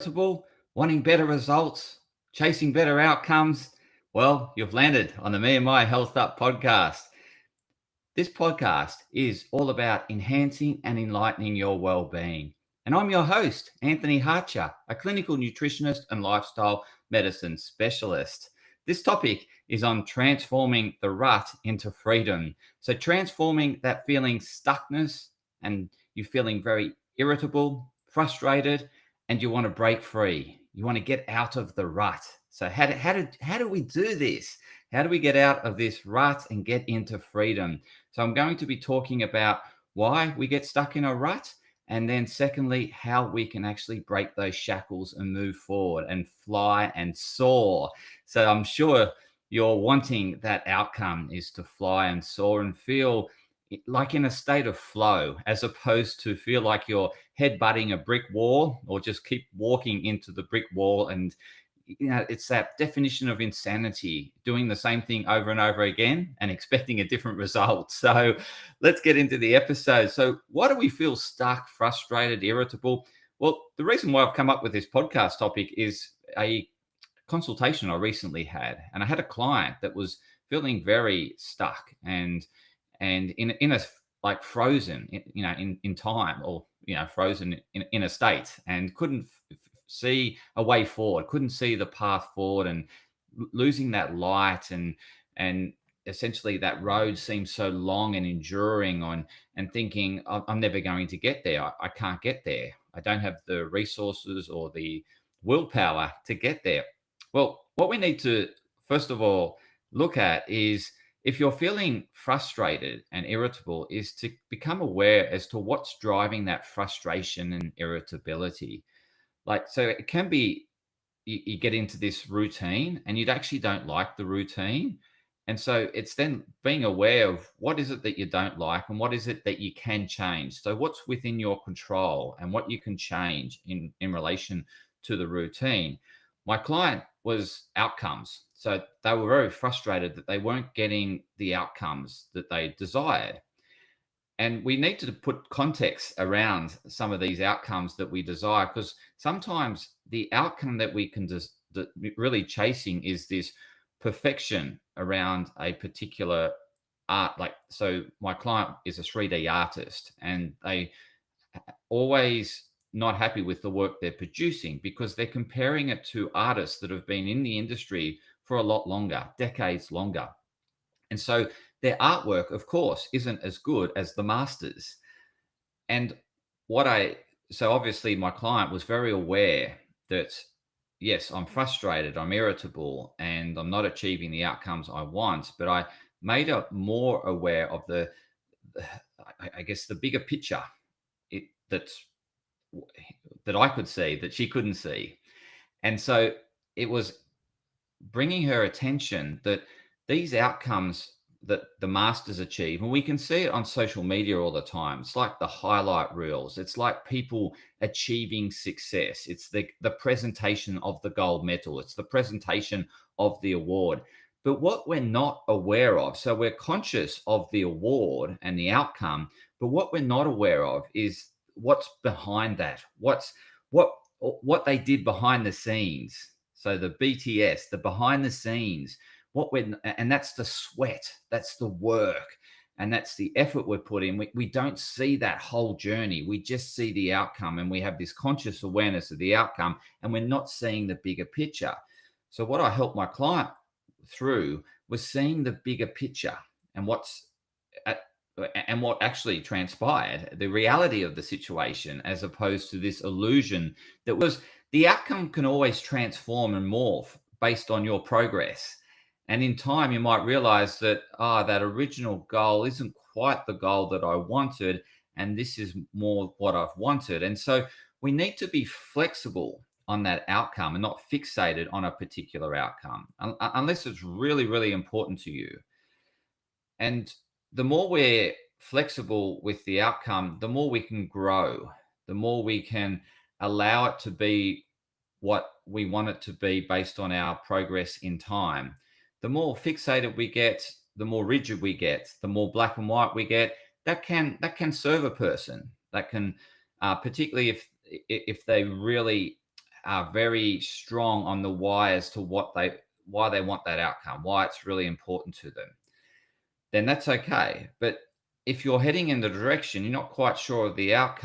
Irritable, wanting better results, chasing better outcomes, well, you've landed on the Me&My Health Up Podcast. This podcast is all about enhancing and enlightening your well-being. And I'm your host, Anthony Harcher, a clinical nutritionist and lifestyle medicine specialist. This topic is on transforming the rut into freedom. So transforming that feeling stuckness and you feeling very irritable, frustrated, and you want to break free. You want to get out of the rut. So how do we do this? How do we get out of this rut and get into freedom? So I'm going to be talking about why we get stuck in a rut, and then secondly, how we can actually break those shackles and move forward and fly and soar. So I'm sure you're wanting that outcome is to fly and soar and feel like in a state of flow, as opposed to feel like you're headbutting a brick wall or just keep walking into the brick wall. And it's that definition of insanity, doing the same thing over and over again and expecting a different result. So let's get into the episode. So why do we feel stuck, frustrated, irritable? Well, the reason why I've come up with this podcast topic is a consultation I recently had, and I had a client that was feeling very stuck and in a like frozen, in time, or frozen in a state, and couldn't see a way forward, couldn't see the path forward, and losing that light, and essentially that road seems so long and enduring on, and thinking I'm never going to get there. I can't get there. I don't have the resources or the willpower to get there. Well, what we need to first of all look at is, if you're feeling frustrated and irritable, is to become aware as to what's driving that frustration and irritability. So it can be you get into this routine and you actually don't like the routine. And so it's then being aware of what is it that you don't like and what is it that you can change. So what's within your control and what you can change in relation to the routine. My client was outcomes. So they were very frustrated that they weren't getting the outcomes that they desired. And we need to put context around some of these outcomes that we desire, because sometimes the outcome that we can really chasing is this perfection around a particular art. So my client is a 3D artist, and they always not happy with the work they're producing because they're comparing it to artists that have been in the industry for a lot longer, decades longer. And so their artwork, of course, isn't as good as the masters. And so obviously my client was very aware that, yes, I'm frustrated, I'm irritable, and I'm not achieving the outcomes I want, but I made her more aware of I guess, the bigger picture that I could see that she couldn't see. And so it was bringing her attention that these outcomes that the masters achieve, and we can see it on social media all the time. It's like the highlight reels. It's like people achieving success. It's the presentation of the gold medal. It's the presentation of the award. But what we're not aware of, so we're conscious of the award and the outcome, but what we're not aware of is what's behind that. What they did behind the scenes. So the BTS, the behind the scenes, and that's the sweat, that's the work, and that's the effort we're putting. We don't see that whole journey. We just see the outcome, and we have this conscious awareness of the outcome, and we're not seeing the bigger picture. So what I helped my client through was seeing the bigger picture and what actually transpired, the reality of the situation, as opposed to this illusion that was the outcome can always transform and morph based on your progress. And in time, you might realize that, that original goal isn't quite the goal that I wanted, and this is more what I've wanted. And so we need to be flexible on that outcome and not fixated on a particular outcome, unless it's really, really important to you. And the more we're flexible with the outcome, the more we can grow, the more we can allow it to be what we want it to be based on our progress in time. The more fixated we get, the more rigid we get, the more black and white we get. That can serve a person. That can, particularly if they really are very strong on the why as to why they want that outcome, why it's really important to them, then that's okay. But if you're heading in the direction, you're not quite sure of the outcome,